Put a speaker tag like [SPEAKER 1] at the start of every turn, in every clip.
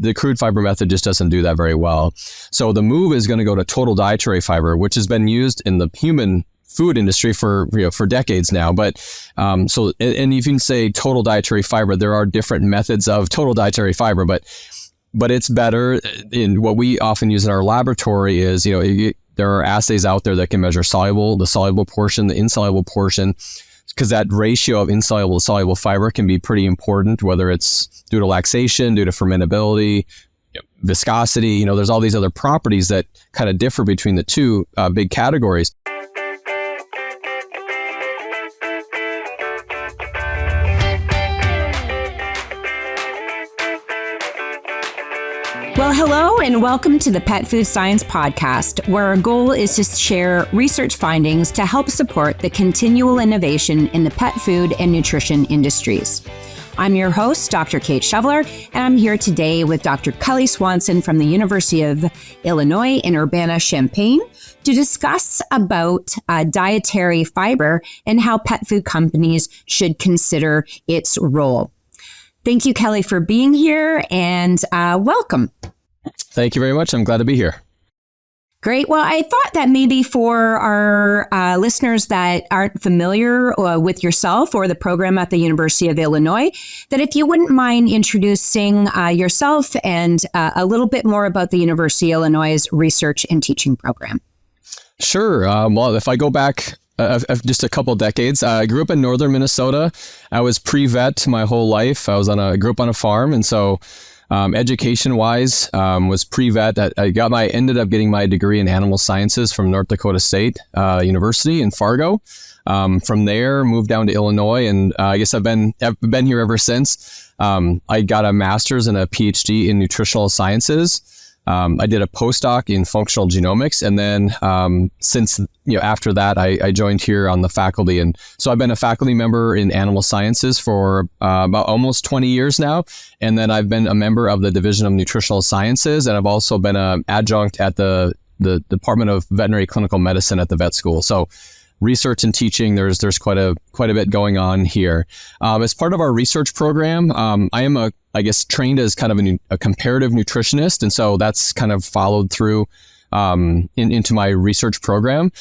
[SPEAKER 1] the crude fiber method just doesn't do that very well. So the move is going to go to total dietary fiber, which has been used in the human food industry for decades now. But and if you can say total dietary fiber, there are different methods of total dietary fiber, but it's better. In what we often use in our laboratory is, there are assays out there that can measure the soluble portion, the insoluble portion, because that ratio of insoluble to soluble fiber can be pretty important, whether it's due to laxation, due to fermentability, viscosity. There's all these other properties that kind of differ between the two big categories.
[SPEAKER 2] Well, hello and welcome to the Pet Food Science Podcast, where our goal is to share research findings to help support the continual innovation in the pet food and nutrition industries. I'm your host, Dr. Kate Shoveler, and I'm here today with Dr. Kelly Swanson from the University of Illinois in Urbana-Champaign to discuss about dietary fiber and how pet food companies should consider its role. Thank you, Kelly, for being here, and welcome.
[SPEAKER 1] Thank you very much. I'm glad to be here.
[SPEAKER 2] Great. Well, I thought that maybe for our listeners that aren't familiar with yourself or the program at the University of Illinois, that if you wouldn't mind introducing yourself and a little bit more about the University of Illinois' research and teaching program.
[SPEAKER 1] Sure. Well, if I go back just a couple decades, I grew up in northern Minnesota. I was pre-vet my whole life. I grew up on a farm, and so education-wise, was pre-vet. I ended up getting my degree in animal sciences from North Dakota State University in Fargo. From there, moved down to Illinois, and I guess I've been here ever since. I got a master's and a PhD in nutritional sciences. I did a postdoc in functional genomics, and then since after that, I joined here on the faculty, and so I've been a faculty member in animal sciences for about almost 20 years now, and then I've been a member of the Division of Nutritional Sciences, and I've also been an adjunct at the Department of Veterinary Clinical Medicine at the vet school. So research and teaching, there's quite a bit going on here. As part of our research program, I am trained as kind of a comparative nutritionist, and so that's kind of followed through into my research program.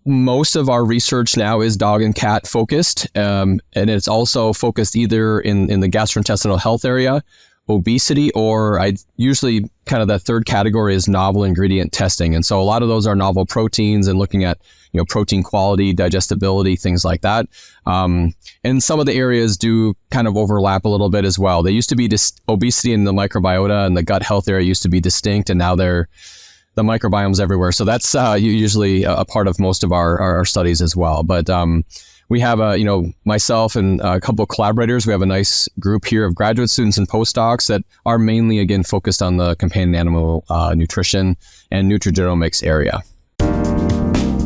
[SPEAKER 1] Most of our research now is dog and cat focused, and it's also focused either in the gastrointestinal health area, obesity, or I usually kind of the third category is novel ingredient testing. And so a lot of those are novel proteins and looking at, protein quality, digestibility, things like that. And some of the areas do kind of overlap a little bit as well. They used to be obesity in the microbiota and the gut health area used to be distinct, and now the microbiome's everywhere. So that's usually a part of most of our studies as well. But we have myself and a couple of collaborators. We have a nice group here of graduate students and postdocs that are mainly, again, focused on the companion animal nutrition and nutrigenomics area.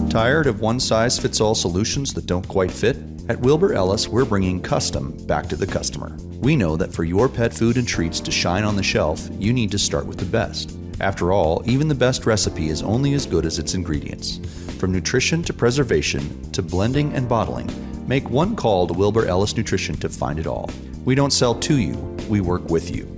[SPEAKER 3] Tired of one-size-fits-all solutions that don't quite fit? At Wilbur Ellis, we're bringing custom back to the customer. We know that for your pet food and treats to shine on the shelf, you need to start with the best. After all, even the best recipe is only as good as its ingredients. From nutrition to preservation to blending and bottling, make one call to Wilbur Ellis Nutrition to find it all. We don't sell to you, we work with you.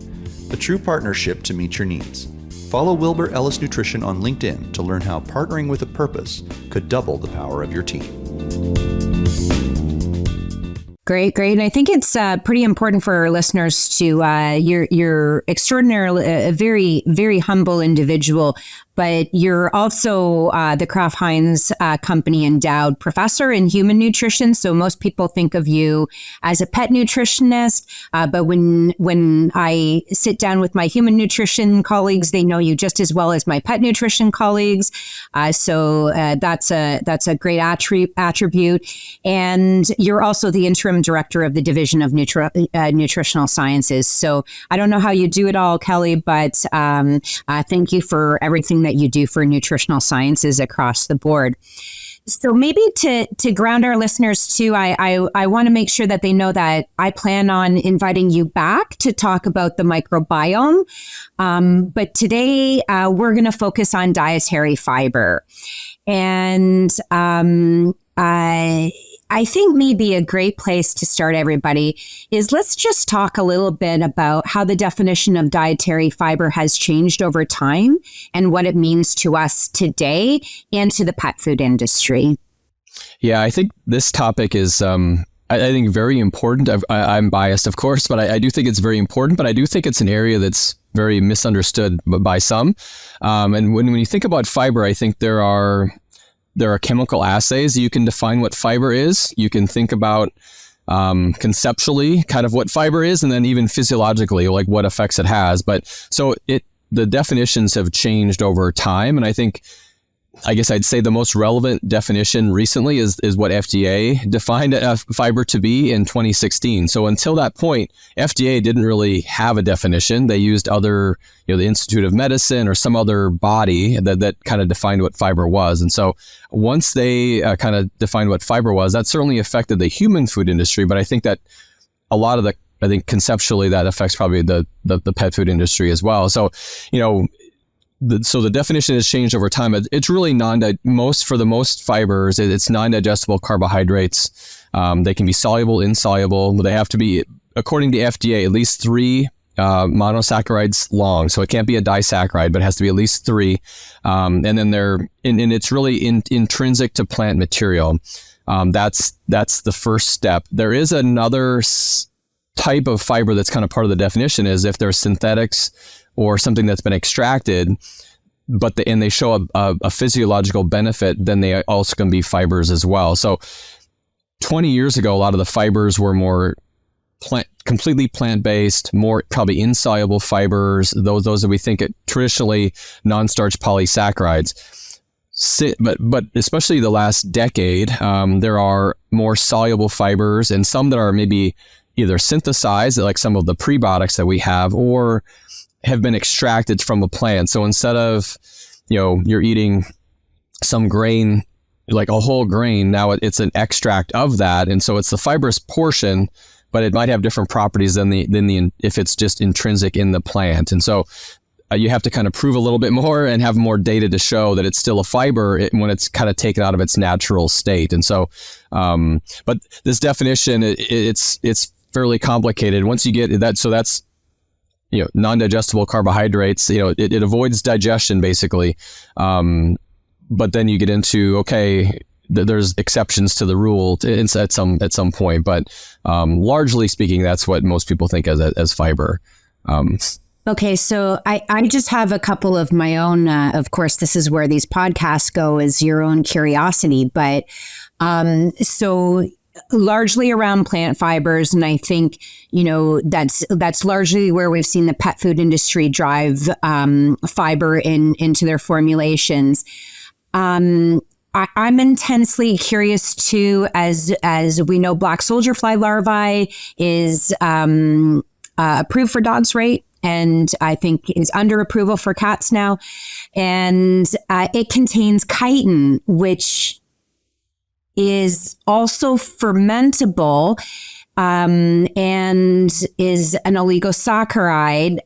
[SPEAKER 3] A true partnership to meet your needs. Follow Wilbur Ellis Nutrition on LinkedIn to learn how partnering with a purpose could double the power of your team.
[SPEAKER 2] Great. And I think it's pretty important for our listeners to, you're extraordinarily, a very, very humble individual, but you're also the Kraft Heinz company endowed professor in human nutrition. So most people think of you as a pet nutritionist, but when I sit down with my human nutrition colleagues, they know you just as well as my pet nutrition colleagues. So that's a great attribute. And you're also the interim director of the Division of Nutritional Sciences. So I don't know how you do it all, Kelly, but thank you for everything that you do for nutritional sciences across the board. So maybe to ground our listeners too, I want to make sure that they know that I plan on inviting you back to talk about the microbiome. But today we're going to focus on dietary fiber. And I think maybe a great place to start, everybody, is let's just talk a little bit about how the definition of dietary fiber has changed over time and what it means to us today and to the pet food industry.
[SPEAKER 1] Yeah, I think this topic is, I think, very important. I'm biased, of course, but I do think it's very important. But I do think it's an area that's very misunderstood by some. And when you think about fiber, I think there are chemical assays. You can define what fiber is. You can think about conceptually kind of what fiber is, and then even physiologically, like what effects it has. But so the definitions have changed over time, and I guess I'd say the most relevant definition recently is what FDA defined fiber to be in 2016. So until that point, FDA didn't really have a definition. They used other, the Institute of Medicine or some other body that kind of defined what fiber was. And so once they kind of defined what fiber was, that certainly affected the human food industry. But I think that a lot of I think conceptually that affects probably the pet food industry as well. So, so the definition has changed over time. It's really for the most fibers, it's non-digestible carbohydrates. They can be soluble, insoluble, but they have to be, according to FDA, at least 3 monosaccharides long. So it can't be a disaccharide, but it has to be at least 3. And then and it's really intrinsic to plant material. That's the first step. There is another type of fiber that's kind of part of the definition, is if there's synthetics or something that's been extracted, and they show a physiological benefit, then they also can be fibers as well. So 20 years ago, a lot of the fibers were more completely plant-based, more probably insoluble fibers, those that we think traditionally non-starch polysaccharides. But especially the last decade, there are more soluble fibers, and some that are maybe either synthesized, like some of the prebiotics that we have, or have been extracted from a plant. So instead of, you're eating some grain, like a whole grain, now it's an extract of that. And so it's the fibrous portion, but it might have different properties than if it's just intrinsic in the plant. And so you have to kind of prove a little bit more and have more data to show that it's still a fiber when it's kind of taken out of its natural state. And so, but this definition, it's fairly complicated. Once you get that, so that's, non-digestible carbohydrates, it avoids digestion basically. But then you get into, there's exceptions to the rule at some point, but largely speaking, that's what most people think as fiber.
[SPEAKER 2] Okay, so I just have a couple of my own, of course, this is where these podcasts go, is your own curiosity, but so largely around plant fibers. And I think, that's largely where we've seen the pet food industry drive fiber into their formulations. I'm intensely curious too, as we know, black soldier fly larvae is approved for dogs, right? And I think is under approval for cats now. And it contains chitin, which is also fermentable and is an oligosaccharide.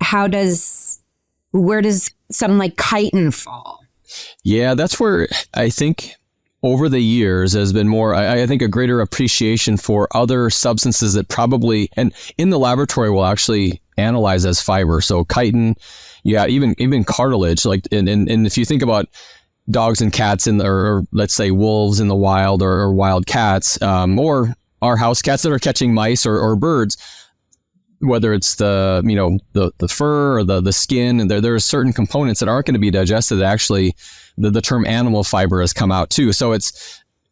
[SPEAKER 2] Where does something like chitin fall?
[SPEAKER 1] Yeah, that's where I think over the years there's been more, I think, a greater appreciation for other substances that probably, and in the laboratory will actually analyze as fiber. So chitin, even cartilage, like, and if you think about dogs and cats or let's say wolves in the wild or wild cats, or our house cats that are catching mice or birds, whether it's the fur or the skin, and there are certain components that aren't going to be digested. That actually, the term animal fiber has come out too. So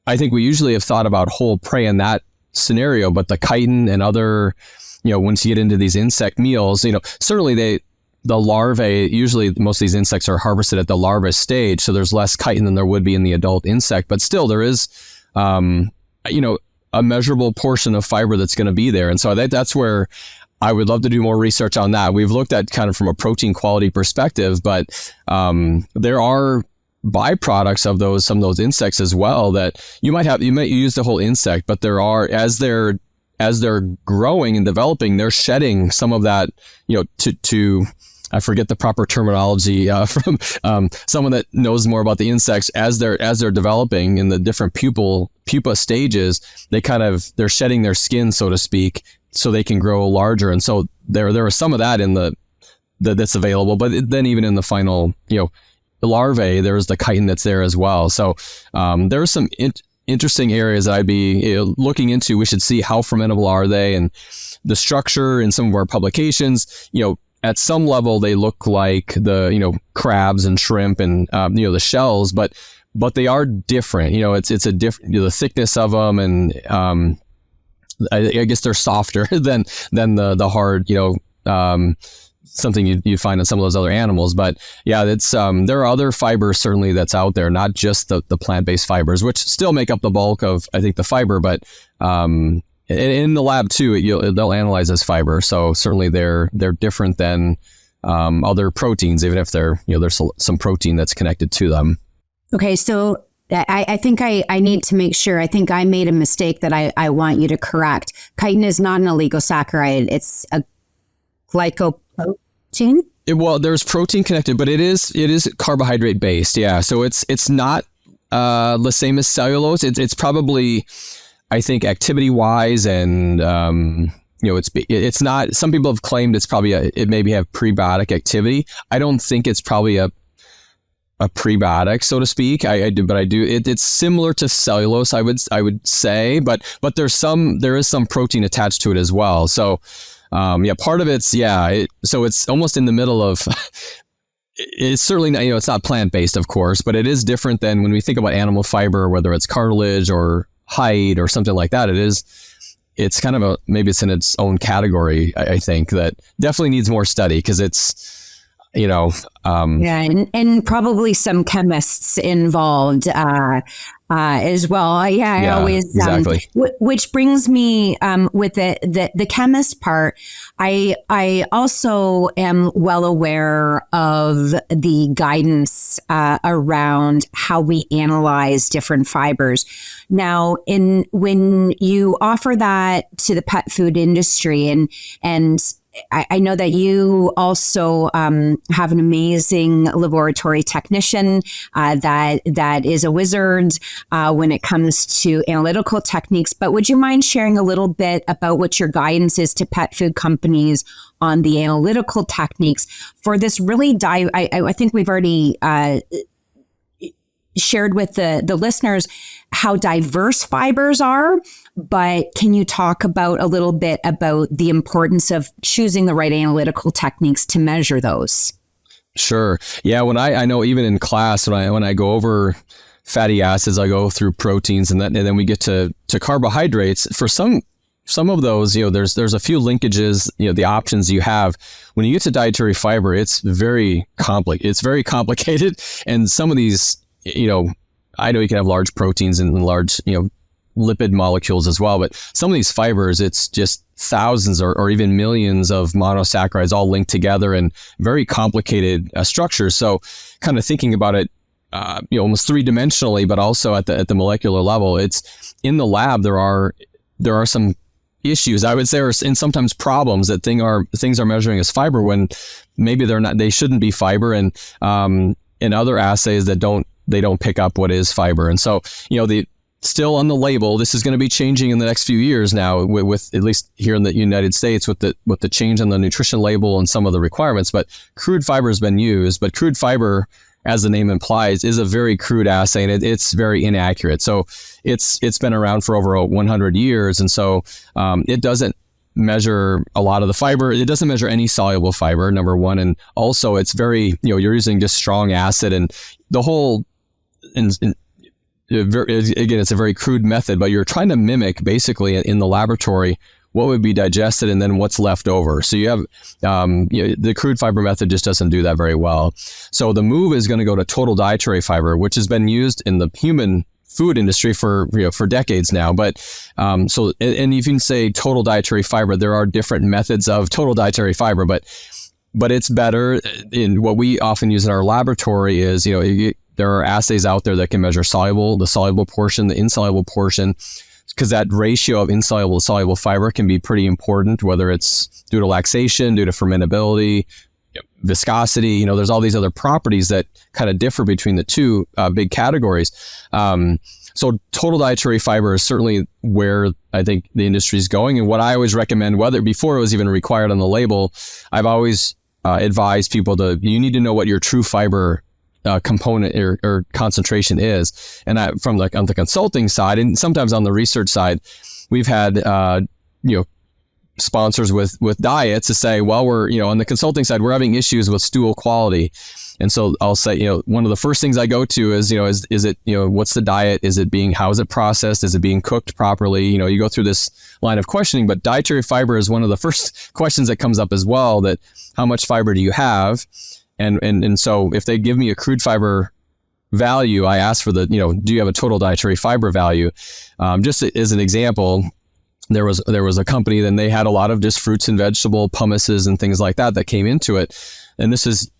[SPEAKER 1] I think we usually have thought about whole prey in that scenario, but the chitin and other, once you get into these insect meals, certainly the larvae, usually most of these insects are harvested at the larva stage, so there's less chitin than there would be in the adult insect, but still there is, a measurable portion of fiber that's going to be there. And so that's where I would love to do more research on that. We've looked at kind of from a protein quality perspective, but there are byproducts of some of those insects as well that you might use the whole insect, but there are, as they're growing and developing, they're shedding some of that, to I forget the proper terminology from someone that knows more about the insects as they're developing in the different pupa stages. They're shedding their skin, so to speak, so they can grow larger. And so there was some of that in that's available. But then even in the final, the larvae, there's the chitin that's there as well. So there are some interesting areas that I'd be looking into. We should see how fermentable are they, and the structure in some of our publications. At some level, they look like the crabs and shrimp and the shells, but they are different. It's a different the thickness of them, and I guess they're softer than the hard something you find in some of those other animals. But yeah, it's there are other fibers certainly that's out there, not just the plant-based fibers, which still make up the bulk of, I think, the fiber, but in the lab too, they'll analyze as fiber. So certainly they're different than other proteins, even if there's some protein that's connected to them.
[SPEAKER 2] Okay, so I think I need to make sure. I think I made a mistake that I want you to correct. Chitin is not an oligosaccharide. It's a glycoprotein.
[SPEAKER 1] Well, there's protein connected, but it is carbohydrate based. Yeah, so it's not the same as cellulose. It's probably, I think, activity wise, and it's not. Some people have claimed it's probably it maybe have prebiotic activity. I don't think it's probably a prebiotic, so to speak. I do. It's similar to cellulose, I would say, but there is some protein attached to it as well. So part of it's so it's almost in the middle of. It's certainly not, it's not plant-based, of course, but it is different than when we think about animal fiber, whether it's cartilage or hide or something like that. It's kind of maybe it's in its own category. I think that definitely needs more study, because it's,
[SPEAKER 2] and probably some chemists involved as well. I always
[SPEAKER 1] exactly.
[SPEAKER 2] Which brings me with the chemist part. I also am well aware of the guidance around how we analyze different fibers. Now, when you offer that to the pet food industry, and I know that you also have an amazing laboratory technician that is a wizard when it comes to analytical techniques. But would you mind sharing a little bit about what your guidance is to pet food companies on the analytical techniques for this really I think we've already shared with the listeners how diverse fibers are, but can you talk about a little bit about the importance of choosing the right analytical techniques to measure those? Sure.
[SPEAKER 1] Yeah. When I know even in class, when I go over fatty acids, I go through proteins, and then we get to carbohydrates. For some of those, there's a few linkages, the options you have. When you get to dietary fiber, it's very complicated. And some of these, I know you can have large proteins and large, lipid molecules as well, but some of these fibers, it's just thousands or even millions of monosaccharides all linked together in very complicated structures. So kind of thinking about it, almost three-dimensionally, but also at the molecular level, it's in the lab, there are some issues, I would say, and sometimes problems that things are measuring as fiber when maybe they shouldn't be fiber, and in other assays that they don't pick up what is fiber. And so, still on the label, this is going to be changing in the next few years now, with at least here in the United States, with the change on the nutrition label and some of the requirements. But crude fiber has been used, but crude fiber, as the name implies, is a very crude assay, and it's very inaccurate. So it's been around for over 100 years, and so it doesn't measure a lot of the fiber. It doesn't measure any soluble fiber, number one, and also it's very, you're using just strong acid, and the whole, again, it's a very crude method, but you're trying to mimic basically in the laboratory what would be digested and then what's left over. So you have the crude fiber method just doesn't do that very well. So the move is going to go to total dietary fiber, which has been used in the human food industry for decades now. But so, and you can say total dietary fiber, there are different methods of total dietary fiber, but it's better. In what we often use in our laboratory is, there are assays out there that can measure the soluble portion, the insoluble portion, because that ratio of insoluble to soluble fiber can be pretty important, whether it's due to laxation, due to fermentability, viscosity. There's all these other properties that kind of differ between the two big categories. So total dietary fiber is certainly where I think the industry is going. And what I always recommend, whether before it was even required on the label, I've always advised people you need to know what your true fiber component or concentration is. And on the consulting side, and sometimes on the research side, we've had sponsors with diets to say, well, we're on the consulting side, we're having issues with stool quality. And so I'll say, one of the first things I go to is, is it, what's the diet? How is it processed? Is it being cooked properly? You go through this line of questioning, but dietary fiber is one of the first questions that comes up as well, that how much fiber do you have? And so if they give me a crude fiber value, I ask for do you have a total dietary fiber value? Just as an example, there was a company, then they had a lot of just fruits and vegetable pummices and things like that came into it. And this is,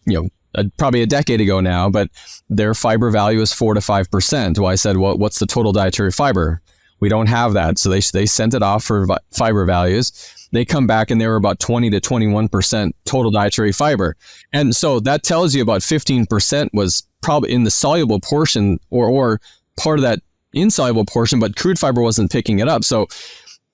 [SPEAKER 1] probably a decade ago now, but their fiber value is 4 to 5%. Well, I said, well, what's the total dietary fiber? We don't have that. So they sent it off for fiber values. They come back and they were about 20 to 21% total dietary fiber. And so that tells you about 15% was probably in the soluble portion or part of that insoluble portion, but crude fiber wasn't picking it up. So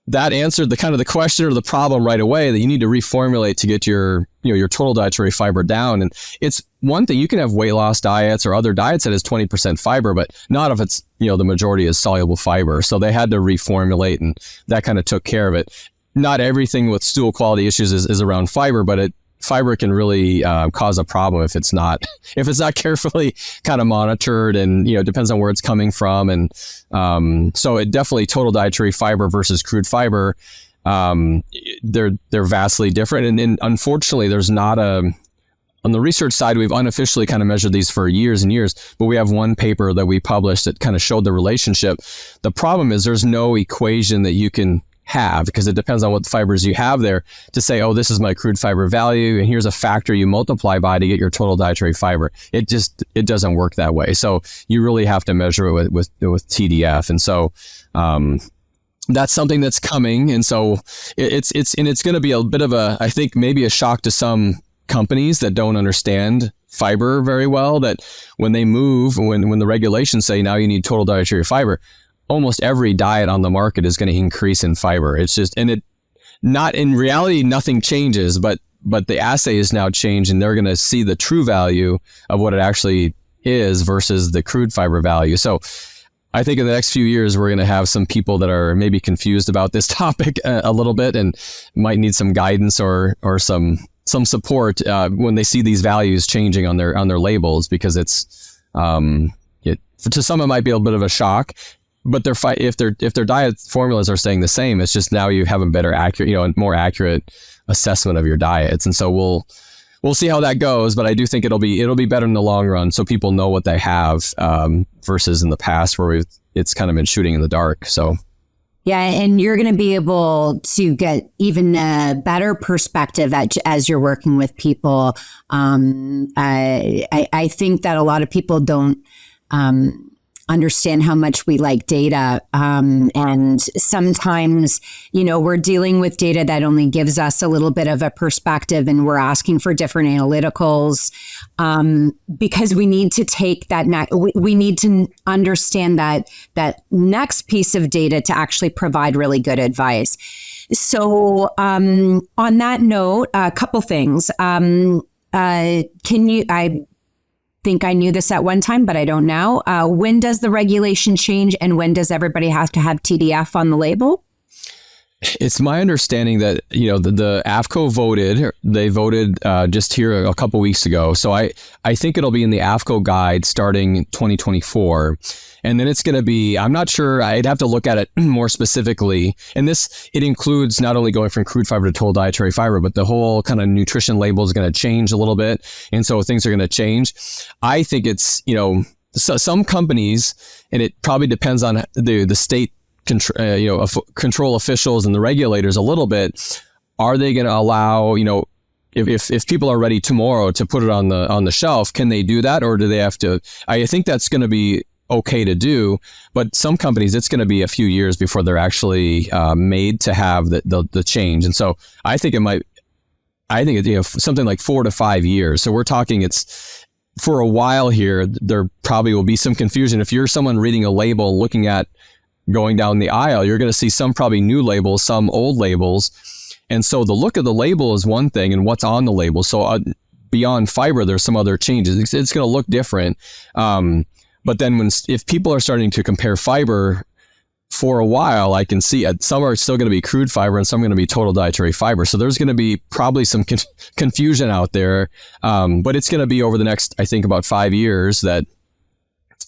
[SPEAKER 1] that answered the question or the problem right away, that you need to reformulate to get your total dietary fiber down. And it's one thing, you can have weight loss diets or other diets that has 20% fiber, but not if it's, the majority is soluble fiber. So they had to reformulate, and that kind of took care of it. Not everything with stool quality issues is around fiber, but fiber can really cause a problem if it's not carefully kind of monitored, and it depends on where it's coming from. And so it definitely, total dietary fiber versus crude fiber, they're vastly different. And unfortunately, there's not on the research side, we've unofficially kind of measured these for years and years, but we have one paper that we published that kind of showed the relationship. The problem is there's no equation that you can have, because it depends on what fibers you have there, to say, oh, this is my crude fiber value, and here's a factor you multiply by to get your total dietary fiber. It doesn't work that way. So you really have to measure it with TDF. And so that's something that's coming. And so it's going to be a bit of I think maybe a shock to some companies that don't understand fiber very well, that when they move, when the regulations say now you need total dietary fiber, almost every diet on the market is going to increase in fiber. It's just, and not in reality, nothing changes, but the assay is now changed, and they're going to see the true value of what it actually is versus the crude fiber value. So I think in the next few years, we're going to have some people that are maybe confused about this topic a little bit, and might need some guidance or some support when they see these values changing on their labels, because it's to some it might be a bit of a shock. But if their diet formulas are staying the same, it's just now you have a better more accurate assessment of your diets. And so we'll see how that goes. But I do think it'll be better in the long run, so people know what they have versus in the past where it's kind of been shooting in the dark. So.
[SPEAKER 2] Yeah, and you're going to be able to get even a better perspective as you're working with people. I think that a lot of people don't understand how much we like data. And sometimes, we're dealing with data that only gives us a little bit of a perspective, and we're asking for different analyticals because we need to take that we need to understand that next piece of data to actually provide really good advice. So on that note, a couple things. I think I knew this at one time, but I don't now. When does the regulation change, and when does everybody have to have TDF on the label?
[SPEAKER 1] It's my understanding that, the AFCO voted just here a couple weeks ago. So I think it'll be in the AFCO guide starting 2024. And then it's going to be, I'm not sure, I'd have to look at it more specifically. And it includes not only going from crude fiber to total dietary fiber, but the whole kind of nutrition label is going to change a little bit. And so things are going to change. I think it's, some companies, and it probably depends on the state control officials and the regulators a little bit. Are they going to allow, if people are ready tomorrow to put it on the shelf, can they do that, or do they have to? I think that's going to be okay to do, but some companies, it's going to be a few years before they're actually made to have the change. And so I think I think it's something like 4 to 5 years. So we're talking it's for a while here. There probably will be some confusion if you're someone reading a label, looking at going down the aisle. You're going to see some probably new labels, some old labels, and so the look of the label is one thing, and what's on the label. So beyond fiber, there's some other changes. It's going to look different. But then if people are starting to compare fiber for a while, I can see some are still going to be crude fiber and some are going to be total dietary fiber. So there's going to be probably some confusion out there. But it's going to be over the next, I think, about 5 years that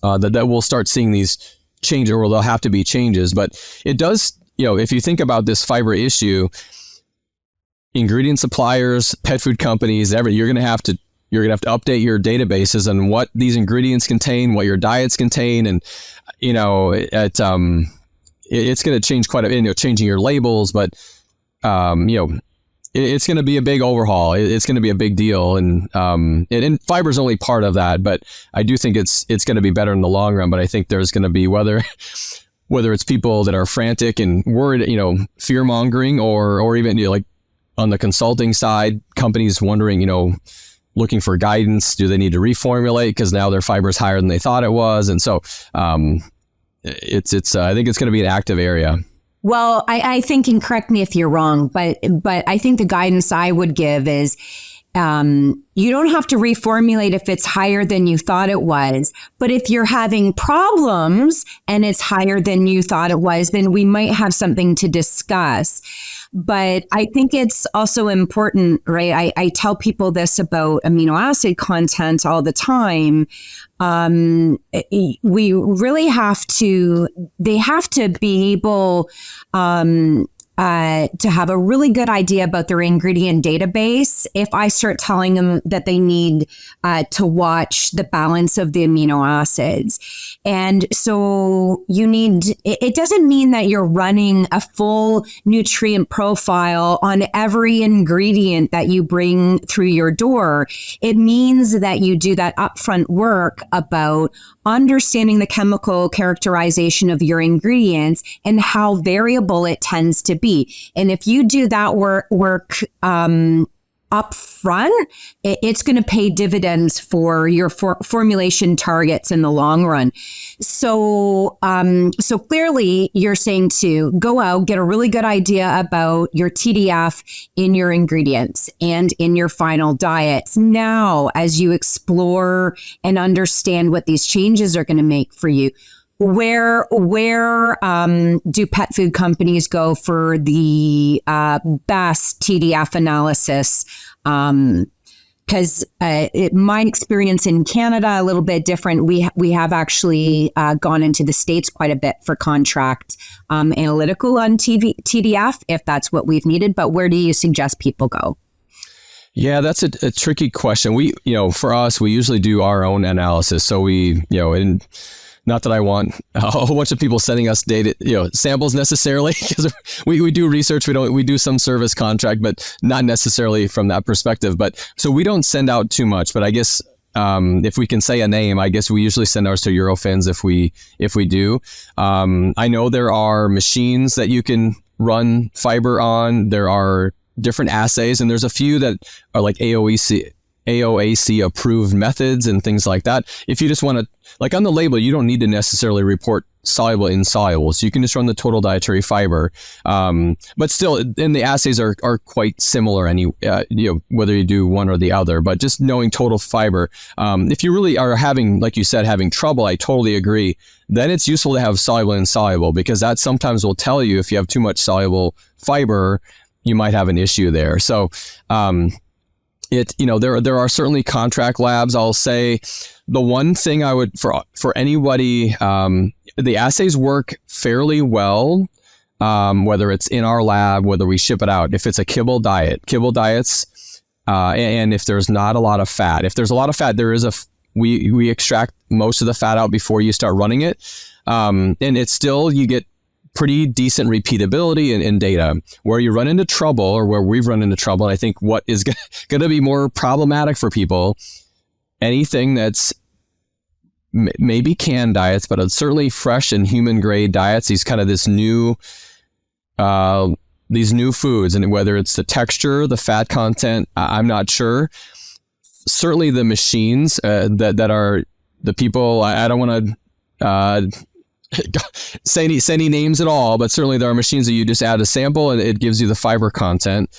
[SPEAKER 1] we'll start seeing these changes, or there'll have to be changes. But it does, if you think about this fiber issue, ingredient suppliers, pet food companies, you're going to have to update your databases on what these ingredients contain, what your diets contain, and it's going to change quite a bit. Changing your labels, but it's going to be a big overhaul. It's going to be a big deal, and fiber is only part of that. But I do think it's going to be better in the long run. But I think there's going to be whether it's people that are frantic and worried, fear mongering, or even like on the consulting side, companies wondering, looking for guidance. Do they need to reformulate because now their fiber is higher than they thought it was? And so it's I think it's going to be an active area.
[SPEAKER 2] Well, I think, and correct me if you're wrong, but I think the guidance I would give is you don't have to reformulate if it's higher than you thought it was. But if you're having problems and it's higher than you thought it was, then we might have something to discuss. But I think it's also important, right? I tell people this about amino acid content all the time. We really they have to be able to have a really good idea about their ingredient database. If I start telling them that they need to watch the balance of the amino acids. And so it doesn't mean that you're running a full nutrient profile on every ingredient that you bring through your door. It means that you do that upfront work about understanding the chemical characterization of your ingredients and how variable it tends to be. And if you do that work up front, it's going to pay dividends for your formulation targets in the long run. So clearly you're saying to go out, get a really good idea about your TDF in your ingredients and in your final diets. Now, as you explore and understand what these changes are going to make for you, where do pet food companies go for the best TDF analysis? Because my experience in Canada, a little bit different. We have actually gone into the States quite a bit for contract analytical on TDF, if that's what we've needed. But where do you suggest people go?
[SPEAKER 1] Yeah, that's a tricky question. We, for us, we usually do our own analysis. So we, not that I want a whole bunch of people sending us data, samples necessarily, because we do research. We do some service contract, but not necessarily from that perspective. But so we don't send out too much. But I guess if we can say a name, I guess we usually send ours to Eurofins if we do. I know there are machines that you can run fiber on. There are different assays, and there's a few that are like AOAC approved methods and things like that. If you just want to, like on the label, you don't need to necessarily report soluble, insoluble. So you can just run the total dietary fiber. But still, and the assays are quite similar whether you do one or the other, but just knowing total fiber. If you really are having, like you said, having trouble, I totally agree. Then it's useful to have soluble and insoluble, because that sometimes will tell you if you have too much soluble fiber, you might have an issue there. So, there are certainly contract labs. I'll say the one thing I would, for anybody, the assays work fairly well, whether it's in our lab, whether we ship it out. If it's a kibble diets, and if there's not a lot of fat. If there's a lot of fat, we extract most of the fat out before you start running it, and it's still, you get pretty decent repeatability in data. Where you run into trouble, or where we've run into trouble, and I think what is going to be more problematic for people, anything that's maybe canned diets, but it's certainly fresh and human grade diets, these kind of this new these new foods, and whether it's the texture, the fat content, I'm not sure. Certainly the machines that are the people, I don't want to say any names at all, but certainly there are machines that you just add a sample and it gives you the fiber content.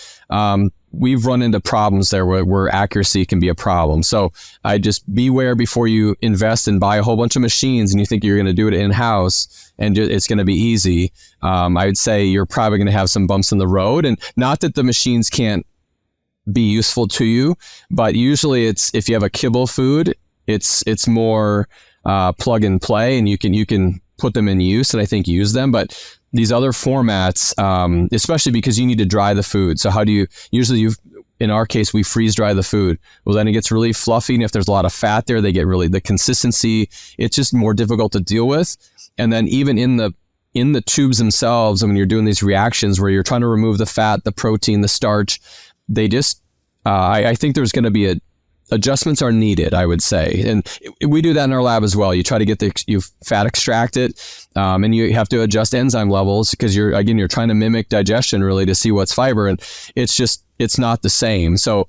[SPEAKER 1] We've run into problems there where accuracy can be a problem. So I just beware before you invest and buy a whole bunch of machines and you think you're going to do it in-house and it's going to be easy. I would say you're probably going to have some bumps in the road, and not that the machines can't be useful to you, but usually it's, if you have a kibble food, it's more plug and play, and you can put them in use, and I think use them. But these other formats, especially because you need to dry the food. So how do you, usually in our case, we freeze dry the food. Well, then it gets really fluffy, and if there's a lot of fat there, they get really, the consistency, it's just more difficult to deal with. And then even in the tubes themselves, when you're doing these reactions where you're trying to remove the fat, the protein, the starch, they just, I think there's going to be adjustments are needed, I would say. And we do that in our lab as well. You try to get you fat extracted, and you have to adjust enzyme levels because you're trying to mimic digestion really to see what's fiber. And it's not the same. So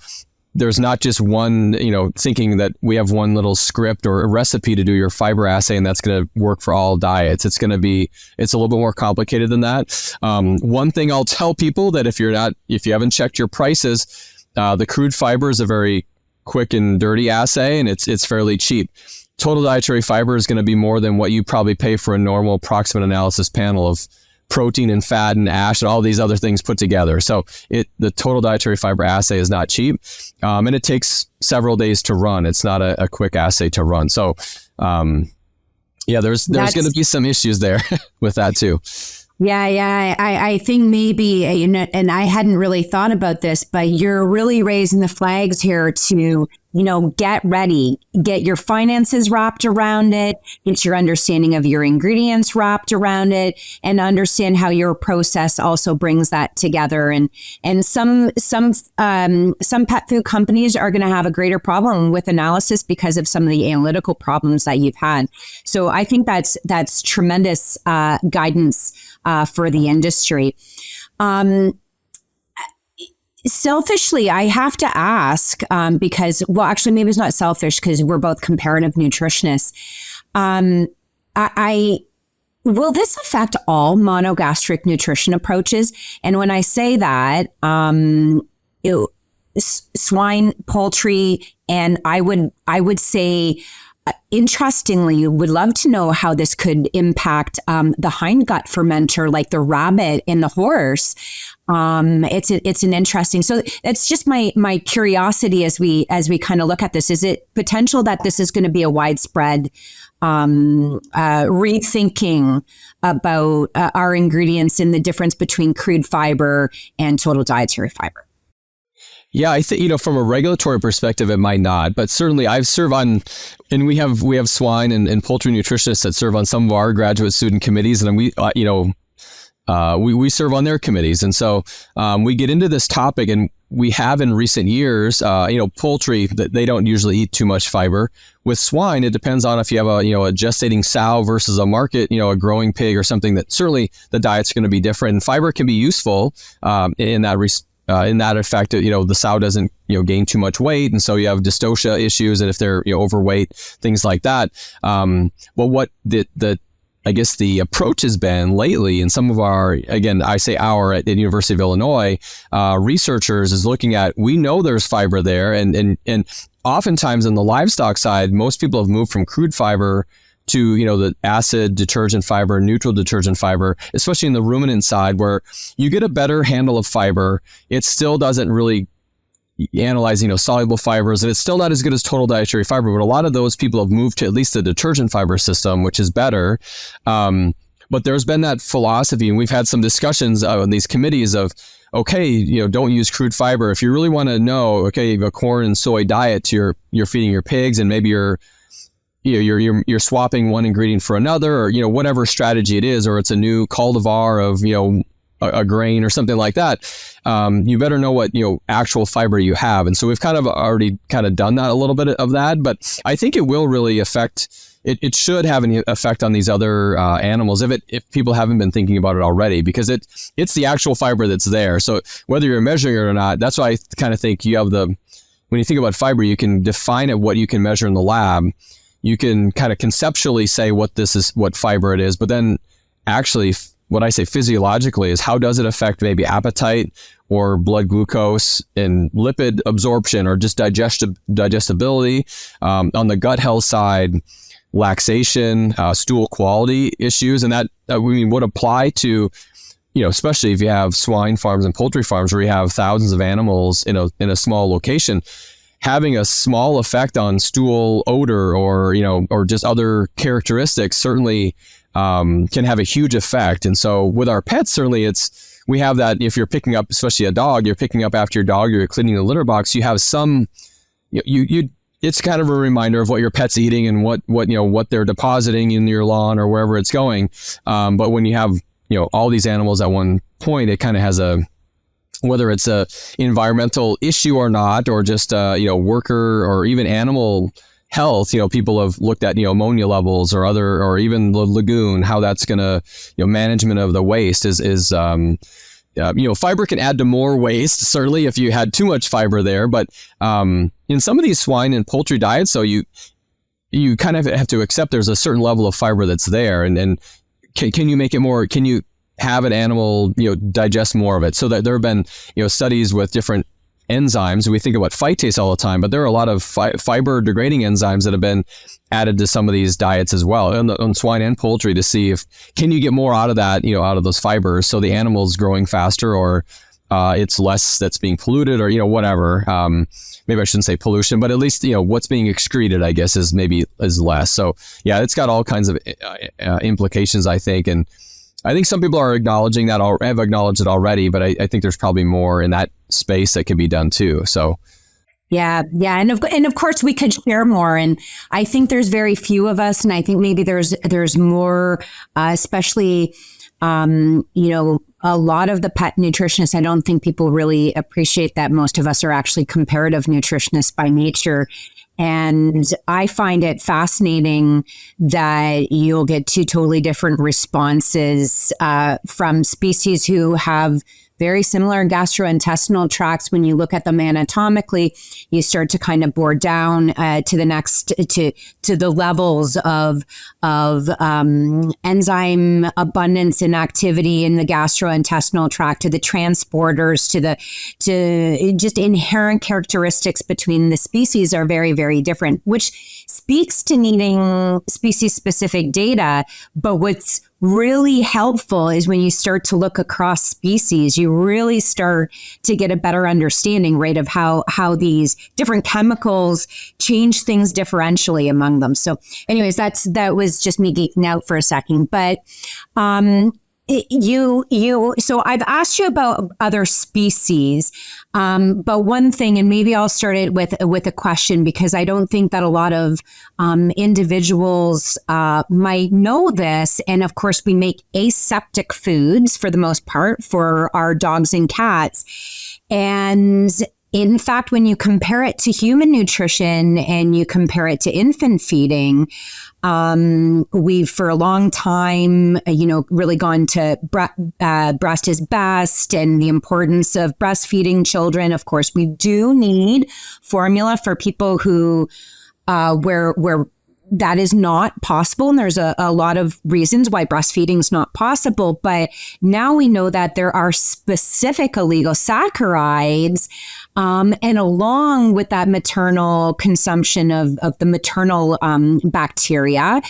[SPEAKER 1] there's not just one, thinking that we have one little script or a recipe to do your fiber assay and that's going to work for all diets. It's a little bit more complicated than that. One thing I'll tell people that if you haven't checked your prices, the crude fiber is a very quick and dirty assay, and it's fairly cheap. Total Dietary Fiber is going to be more than what you probably pay for a normal approximate analysis panel of protein and fat and ash and all these other things put together. So the Total Dietary Fiber assay is not cheap, and it takes several days to run. It's not a quick assay to run. So there's going to be some issues there with that too.
[SPEAKER 2] Yeah. I think maybe, and I hadn't really thought about this, but you're really raising the flags here to, get ready, get your finances wrapped around it, get your understanding of your ingredients wrapped around it, and understand how your process also brings that together. And some pet food companies are going to have a greater problem with analysis because of some of the analytical problems that you've had. So I think that's tremendous guidance for the industry. Selfishly, I have to ask, because, well, actually, maybe it's not selfish because we're both comparative nutritionists. Will this affect all monogastric nutrition approaches? And when I say that, swine, poultry, and I would say, interestingly, would love to know how this could impact the hindgut fermenter, like the rabbit and the horse. It's an interesting. So it's just my curiosity as we kind of look at this. Is it potential that this is going to be a widespread rethinking about our ingredients and the difference between crude fiber and total dietary fiber?
[SPEAKER 1] Yeah, I think, from a regulatory perspective, it might not, but certainly I've served on, and we have swine and poultry nutritionists that serve on some of our graduate student committees, and we serve on their committees. And so we get into this topic, and we have in recent years, poultry, they don't usually eat too much fiber. With swine, it depends on if you have a gestating sow versus a market, a growing pig or something, that certainly the diet's going to be different. And fiber can be useful in that effect, the sow doesn't, gain too much weight. And so you have dystocia issues. And if they're overweight, things like that. But what I guess the approach has been lately in some of our, again, I say our at the University of Illinois, researchers is looking at, we know there's fiber there. And oftentimes on the livestock side, most people have moved from crude fiber to, the acid detergent fiber, neutral detergent fiber, especially in the ruminant side where you get a better handle of fiber. It still doesn't really analyze, soluble fibers, and it's still not as good as total dietary fiber, but a lot of those people have moved to at least the detergent fiber system, which is better. But there's been that philosophy, and we've had some discussions on these committees of, okay, don't use crude fiber. If you really want to know, okay, you have a corn and soy diet you're feeding your pigs, and maybe you're swapping one ingredient for another, or whatever strategy it is, or it's a new cultivar of a grain or something like that, you better know what, actual fiber you have. And so we've kind of already kind of done that, a little bit of that, but I think it will really affect, it should have an effect on these other animals if people haven't been thinking about it already, because it's the actual fiber that's there. So whether you're measuring it or not, that's why I kind of think you have when you think about fiber, you can define it, what you can measure in the lab. You can kind of conceptually say what fiber it is, but then actually what I say physiologically is how does it affect maybe appetite or blood glucose and lipid absorption or just digestibility. On the gut health side, laxation, stool quality issues, and that would apply to, especially if you have swine farms and poultry farms where you have thousands of animals in a small location. Having a small effect on stool odor or just other characteristics certainly can have a huge effect. And so with our pets, certainly we have that. If you're picking up, especially a dog, you're picking up after your dog, you're cleaning the litter box, you have some, it's kind of a reminder of what your pet's eating and what they're depositing in your lawn or wherever it's going. But when you have, all these animals at one point, it kind of has whether it's a environmental issue or not, or just, worker or even animal health, people have looked at, ammonia levels or even the lagoon, how that's going to, management of the waste is fiber can add to more waste, certainly if you had too much fiber there. But in some of these swine and poultry diets, so you kind of have to accept there's a certain level of fiber that's there. And can you make it more, can you have an animal, digest more of it? So that there have been, studies with different enzymes. We think about phytase all the time, but there are a lot of fiber degrading enzymes that have been added to some of these diets as well, on swine and poultry, to see if can you get more out of that, out of those fibers, so the animal's growing faster, or it's less that's being polluted, or whatever. Maybe I shouldn't say pollution, but at least what's being excreted, I guess, is less. So yeah, it's got all kinds of implications, I think, and I think some people are acknowledging that, or have acknowledged it already, but I think there's probably more in that space that can be done too. So,
[SPEAKER 2] yeah, and of course we could share more, and I think there's very few of us, and I think maybe there's more, especially, a lot of the pet nutritionists. I don't think people really appreciate that most of us are actually comparative nutritionists by nature. And I find it fascinating that you'll get two totally different responses from species who have very similar gastrointestinal tracts. When you look at them anatomically, you start to kind of bore down to the next to the levels of enzyme abundance and activity in the gastrointestinal tract, to the transporters, to just inherent characteristics between the species are very, very different, which speaks to needing species-specific data. But what's really helpful is when you start to look across species, you really start to get a better understanding, right, of how these different chemicals change things differentially among them. So anyways, that was just me geeking out for a second. But so I've asked you about other species, but one thing, and maybe I'll start it with a question, because I don't think that a lot of individuals might know this. And of course, we make aseptic foods for the most part for our dogs and cats. And in fact, when you compare it to human nutrition and you compare it to infant feeding, we've for a long time, really gone to breast is best and the importance of breastfeeding children. Of course, we do need formula for people who, where that is not possible. And there's a lot of reasons why breastfeeding is not possible. But now we know that there are specific oligosaccharides, and along with that maternal consumption of the maternal bacteria,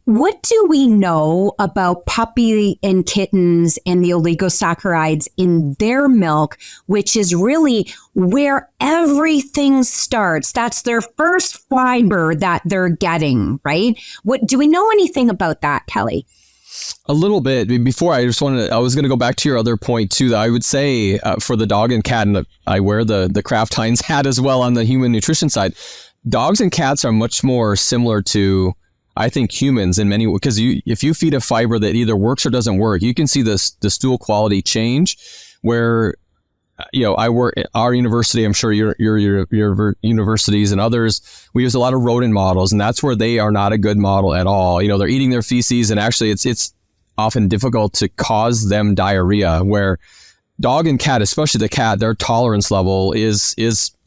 [SPEAKER 2] what do we know about puppy and kittens and the oligosaccharides in their milk, which is really where everything starts? That's their first fiber that they're getting, right? What do we know anything about that, Kelly?
[SPEAKER 1] A little bit. Before, I was going to go back to your other point too, that I would say for the dog and cat, and I wear the Kraft Heinz hat as well on the human nutrition side, dogs and cats are much more similar to, I think humans in many, because if you feed a fiber that either works or doesn't work, you can see the stool quality change where, I work at our university. I'm sure your universities and others, we use a lot of rodent models, and that's where they are not a good model at all. They're eating their feces, and actually it's often difficult to cause them diarrhea, where dog and cat, especially the cat, their tolerance level is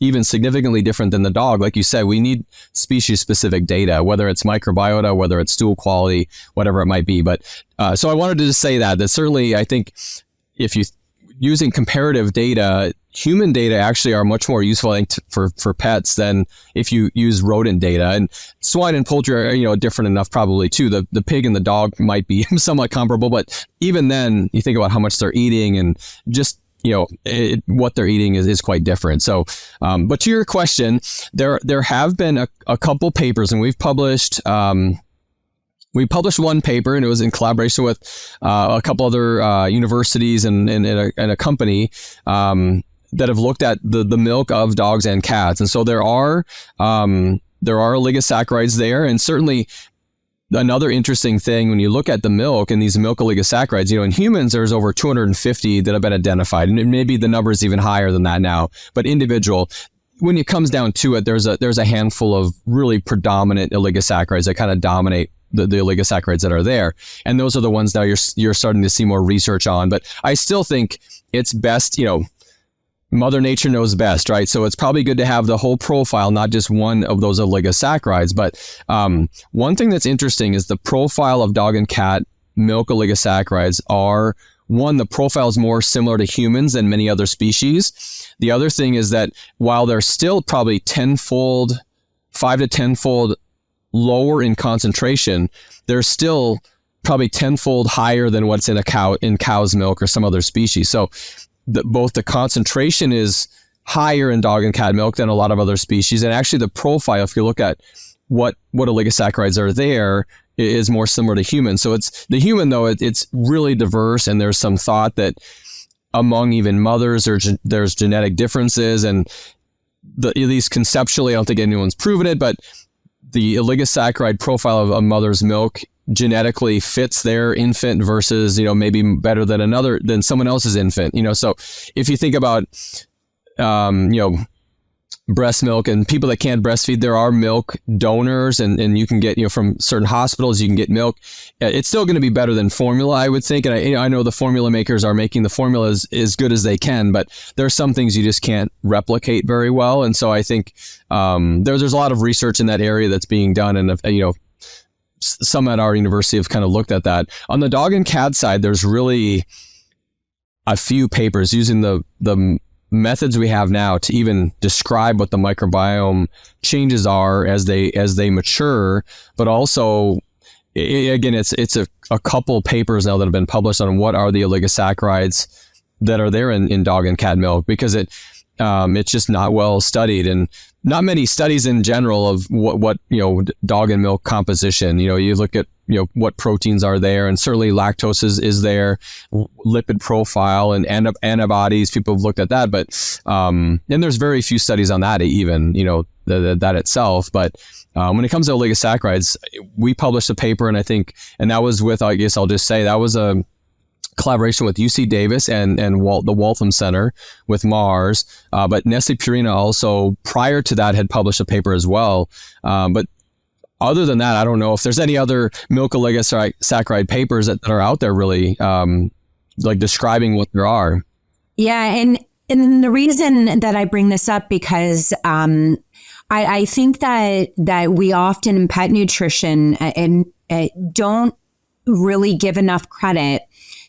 [SPEAKER 1] even significantly different than the dog. Like you said, we need species specific data, whether it's microbiota, whether it's stool quality, whatever it might be. But so I wanted to just say that certainly I think if you using comparative data, human data actually are much more useful, I think, for pets than if you use rodent data. And swine and poultry are, different enough probably too. The pig and the dog might be somewhat comparable, but even then, you think about how much they're eating and just what they're eating is quite different. So, but to your question, there have been a couple papers, and we've published. We published one paper, and it was in collaboration with a couple other universities and a company that have looked at the milk of dogs and cats. And so there are oligosaccharides there, and certainly another interesting thing when you look at the milk and these milk oligosaccharides, in humans there's over 250 that have been identified, and maybe the number is even higher than that now. But individual, when it comes down to it, there's a handful of really predominant oligosaccharides that kind of dominate the oligosaccharides that are there. And those are the ones now you're starting to see more research on. But I still think it's best, Mother Nature knows best, right? So it's probably good to have the whole profile, not just one of those oligosaccharides. But one thing that's interesting is the profile of dog and cat milk oligosaccharides are, one, the profile is more similar to humans than many other species. The other thing is that while they're still probably 5 to 10-fold lower in concentration, they're still probably 10-fold higher than what's in cow's milk or some other species. So both the concentration is higher in dog and cat milk than a lot of other species, and actually the profile, if you look at what oligosaccharides are there, is more similar to humans. So it's the human, though, it's really diverse, and there's some thought that among even mothers there's genetic differences, and at least conceptually, I don't think anyone's proven it, but the oligosaccharide profile of a mother's milk genetically fits their infant versus, maybe better than someone else's infant. So if you think about, breast milk and people that can't breastfeed, there are milk donors, and you can get, from certain hospitals, you can get milk. It's still going to be better than formula, I would think. And I know the formula makers are making the formulas as good as they can, but there are some things you just can't replicate very well. And so I think there's a lot of research in that area that's being done. And, some at our university have kind of looked at that. On the dog and cat side, there's really a few papers using the methods we have now to even describe what the microbiome changes are as they mature, but also, again, it's a couple papers now that have been published on what are the oligosaccharides that are there in dog and cat milk, because it's just not well studied, and not many studies in general of what dog and milk composition. You look at what proteins are there, and certainly lactose is there, lipid profile and antibodies. People have looked at that, but and there's very few studies on that even, that itself. But when it comes to oligosaccharides, we published a paper, and that was with, I guess I'll just say, that was a collaboration with UC Davis and the Waltham Center with Mars. But Nestle Purina also, prior to that, had published a paper as well. But other than that, I don't know if there's any other milk oligosaccharide papers that are out there really like describing what there are.
[SPEAKER 2] Yeah, and the reason that I bring this up, because I think that we often in pet nutrition and don't really give enough credit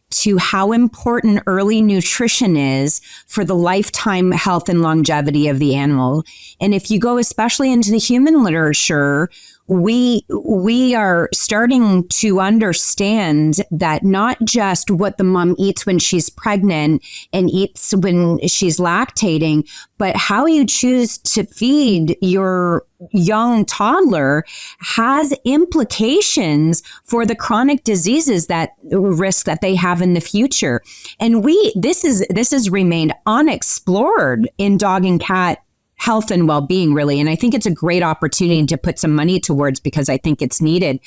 [SPEAKER 2] to how important early nutrition is for the lifetime health and longevity of the animal. And if you go especially into the human literature, we are starting to understand that not just what the mom eats when she's pregnant and eats when she's lactating, but how you choose to feed your young toddler has implications for the chronic diseases risk that they have in the future. And this has remained unexplored in dog and cat health and well-being, really. And I think it's a great opportunity to put some money towards, because I think it's needed.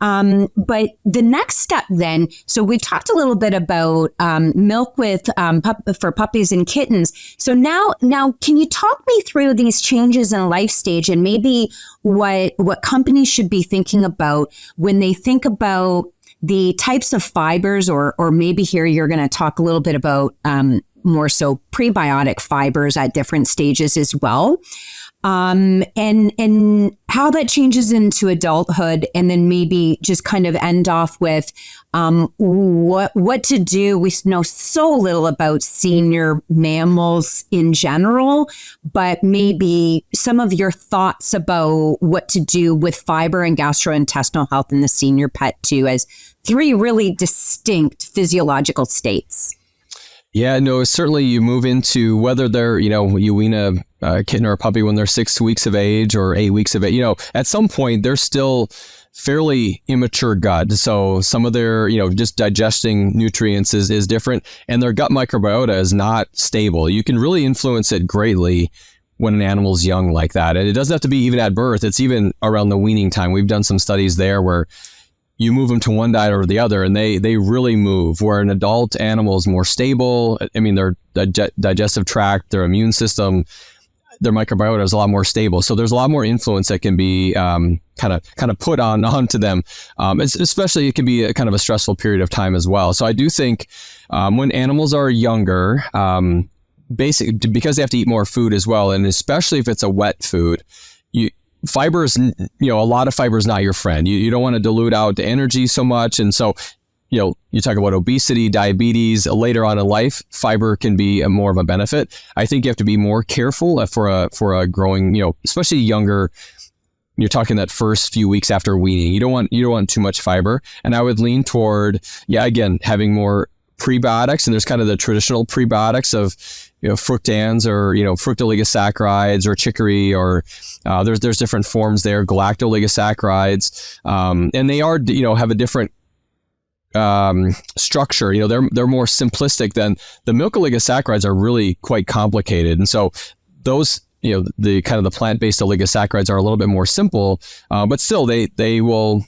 [SPEAKER 2] But the next step then, so we've talked a little bit about milk with for puppies and kittens. So now, can you talk me through these changes in life stage, and maybe what companies should be thinking about when they think about the types of fibers, or maybe here you're going to talk a little bit about more so prebiotic fibers at different stages as well. And how that changes into adulthood, and then maybe just kind of end off with what to do. We know so little about senior mammals in general, but maybe some of your thoughts about what to do with fiber and gastrointestinal health in the senior pet too, as three really distinct physiological states.
[SPEAKER 1] Yeah, no, certainly you move into whether they're, you wean a kitten or a puppy when they're 6 weeks of age or 8 weeks of age, at some point they're still fairly immature gut. So some of their, just digesting nutrients is different, and their gut microbiota is not stable. You can really influence it greatly when an animal's young like that. And it doesn't have to be even at birth. It's even around the weaning time. We've done some studies there where you move them to one diet or the other, and they really move, where an adult animal is more stable. I mean, their digestive tract, their immune system, their microbiota is a lot more stable. So there's a lot more influence that can be kind of put onto them. Especially it can be a kind of a stressful period of time as well. So I do think when animals are younger, basically because they have to eat more food as well, and especially if it's a wet food, fiber is, a lot of fiber is not your friend. You don't want to dilute out the energy so much. And so, you talk about obesity, diabetes, later on in life, fiber can be more of a benefit. I think you have to be more careful for a growing, especially younger. You're talking that first few weeks after weaning. You don't want too much fiber. And I would lean toward, again, having more prebiotics. And there's kind of the traditional prebiotics of, fructans or, fructooligosaccharides or chicory, or there's different forms there, galactoligosaccharides. And they are, have a different structure. They're more simplistic than the milk oligosaccharides are really quite complicated. And so those, the kind of the plant-based oligosaccharides are a little bit more simple, but still they will,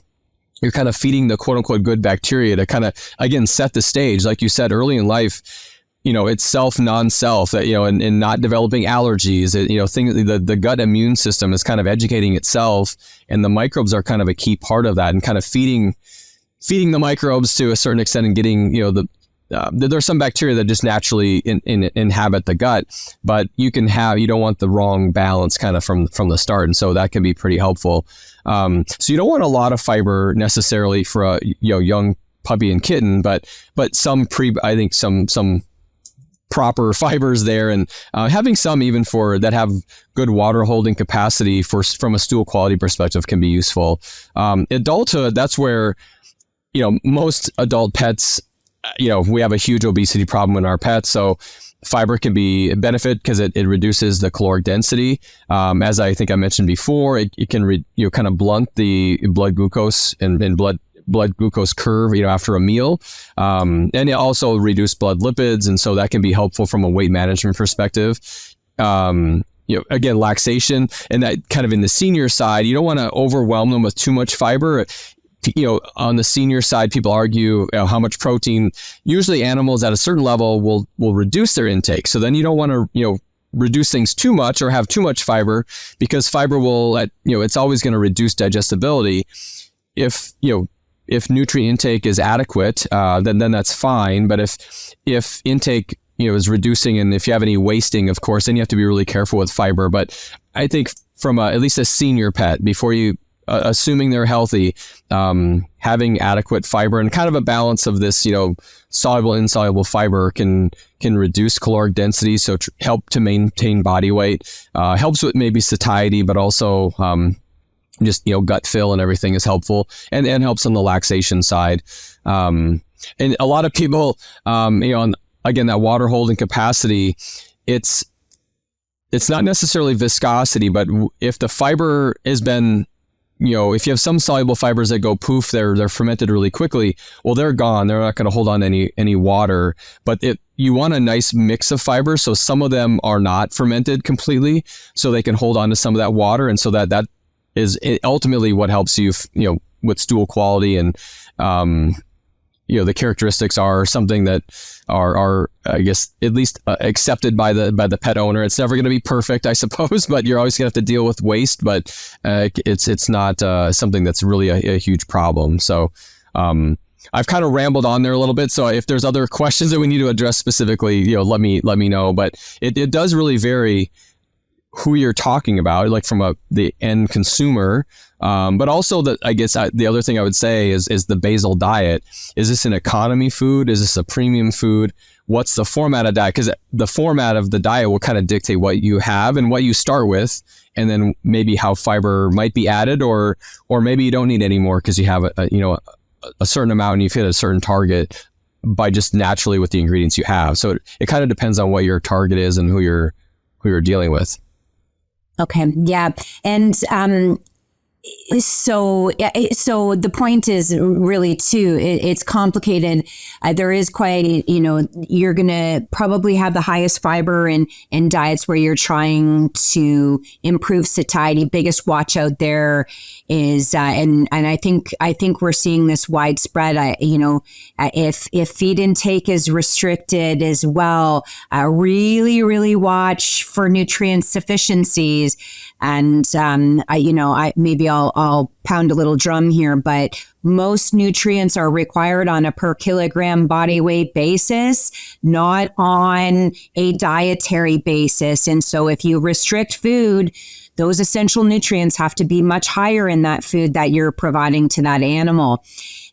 [SPEAKER 1] you're kind of feeding the quote unquote good bacteria to kind of, again, set the stage. Like you said, early in life, it's self, non-self, that, and not developing allergies, things, the gut immune system is kind of educating itself, and the microbes are kind of a key part of that, and kind of feeding the microbes to a certain extent, and getting, there's some bacteria that just naturally inhabit the gut, but you don't want the wrong balance kind of from the start. And so that can be pretty helpful. So you don't want a lot of fiber necessarily for a young puppy and kitten, but some proper fibers there, and having some even for that have good water holding capacity from a stool quality perspective can be useful. Adulthood, that's where, most adult pets, we have a huge obesity problem in our pets. So fiber can be a benefit because it reduces the caloric density. As I think I mentioned before, it can kind of blunt the blood glucose and blood glucose curve, after a meal. And it also reduce blood lipids. And so that can be helpful from a weight management perspective. Again, laxation, and that kind of in the senior side, you don't want to overwhelm them with too much fiber. On the senior side, people argue how much protein. Usually animals at a certain level will reduce their intake. So then you don't want to, reduce things too much or have too much fiber, because fiber will, it's always going to reduce digestibility. If nutrient intake is adequate, then that's fine. But if intake, is reducing, and if you have any wasting, of course, then you have to be really careful with fiber. But I think from at least a senior pet, before you, assuming they're healthy, having adequate fiber and kind of a balance of this, soluble, insoluble fiber can reduce caloric density, so help to maintain body weight, helps with maybe satiety, but also just gut fill and everything is helpful, and helps on the laxation side. And a lot of people, on, again, that water holding capacity, it's not necessarily viscosity, but if the fiber has been if you have some soluble fibers that go poof, they're fermented really quickly. Well, they're gone. They're not going to hold on to any water. But you want a nice mix of fibers. So some of them are not fermented completely, so they can hold on to some of that water, and so that is ultimately what helps you, with stool quality. And the characteristics are something that are I guess at least accepted by the pet owner. It's never going to be perfect, I suppose, but you're always going to have to deal with waste. But it's not something that's really a huge problem. So I've kind of rambled on there a little bit. So if there's other questions that we need to address specifically, let me know. But it does really vary who you're talking about, like from the end consumer. But also the other thing I would say is the basal diet. Is this an economy food? Is this a premium food? What's the format of diet? Because the format of the diet will kind of dictate what you have and what you start with, and then maybe how fiber might be added, or maybe you don't need any more because you have a certain amount and you've hit a certain target by just naturally with the ingredients you have. So it kind of depends on what your target is and who you're dealing with.
[SPEAKER 2] Okay. Yeah. And so the point is really too, it's complicated. There is quite, you're going to probably have the highest fiber in diets where you're trying to improve satiety. Biggest watch out there is, and I think we're seeing this widespread. If feed intake is restricted as well, really, really watch for nutrient deficiencies. And, I'll pound a little drum here, but most nutrients are required on a per kilogram body weight basis, not on a dietary basis. And so if you restrict food, those essential nutrients have to be much higher in that food that you're providing to that animal.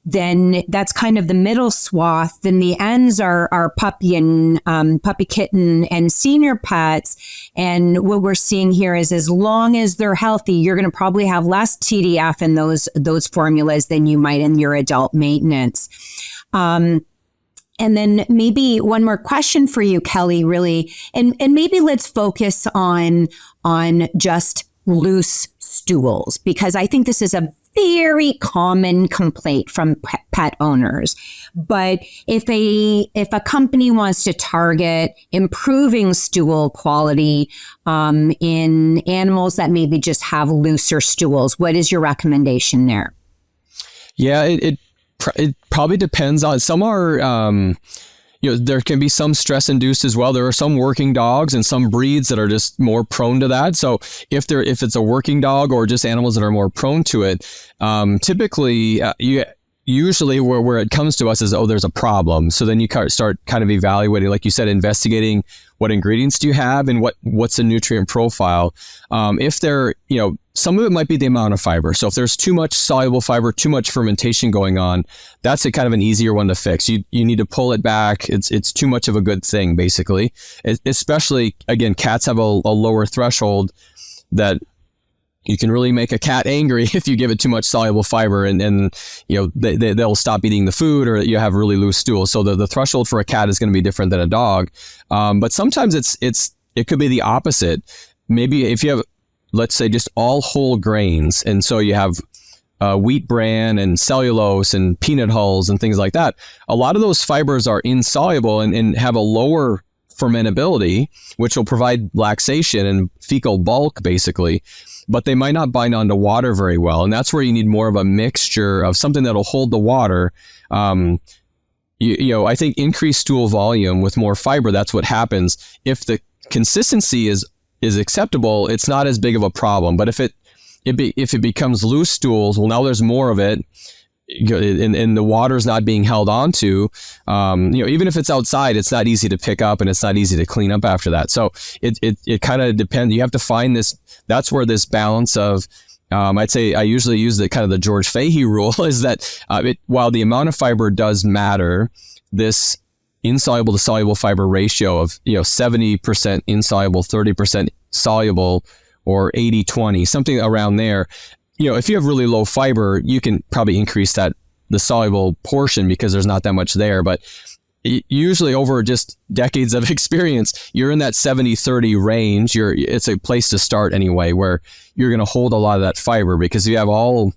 [SPEAKER 2] Then that's kind of the middle swath. Then the ends are puppy and puppy, kitten, and senior pets. And what we're seeing here is, as long as they're healthy, you're going to probably have less TDF in those formulas than you might in your adult maintenance. And then maybe one more question for you, Kelly, really, and maybe let's focus on just loose stools, because I think this is a very common complaint from pet owners. But if a company wants to target improving stool quality in animals that maybe just have looser stools, what is your recommendation there?
[SPEAKER 1] Yeah, it probably depends on. Some are there can be some stress induced as well. There are some working dogs and some breeds that are just more prone to that. So if it's a working dog or just animals that are more prone to it, typically usually where it comes to us is, there's a problem. So then you start kind of evaluating, like you said, investigating what ingredients do you have and what's the nutrient profile. If they're, some of it might be the amount of fiber. So if there's too much soluble fiber, too much fermentation going on, that's a kind of an easier one to fix. You need to pull it back. It's too much of a good thing, basically. Especially, again, cats have a lower threshold that you can really make a cat angry if you give it too much soluble fiber, and they'll stop eating the food, or you have really loose stool. So the threshold for a cat is going to be different than a dog. But sometimes it could be the opposite. Maybe if you have, let's say, just all whole grains, and so you have wheat bran and cellulose and peanut hulls and things like that, a lot of those fibers are insoluble and have a lower fermentability, which will provide laxation and fecal bulk, basically. But they might not bind onto water very well. And that's where you need more of a mixture of something that'll hold the water. I think increased stool volume with more fiber, that's what happens. If the consistency is acceptable, it's not as big of a problem. But if it becomes loose stools, well, now there's more of it, and the water's not being held onto, even if it's outside, it's not easy to pick up and it's not easy to clean up after that. So it kind of depends. You have to find this. That's where this balance of, I'd say I usually use the George Fahey rule is that while the amount of fiber does matter, this insoluble to soluble fiber ratio of 70% insoluble, 30% soluble, or 80-20, something around there. If you have really low fiber, you can probably increase the soluble portion because there's not that much there. But usually over just decades of experience, you're in that 70-30 range. It's a place to start anyway, where you're going to hold a lot of that fiber, because you have all,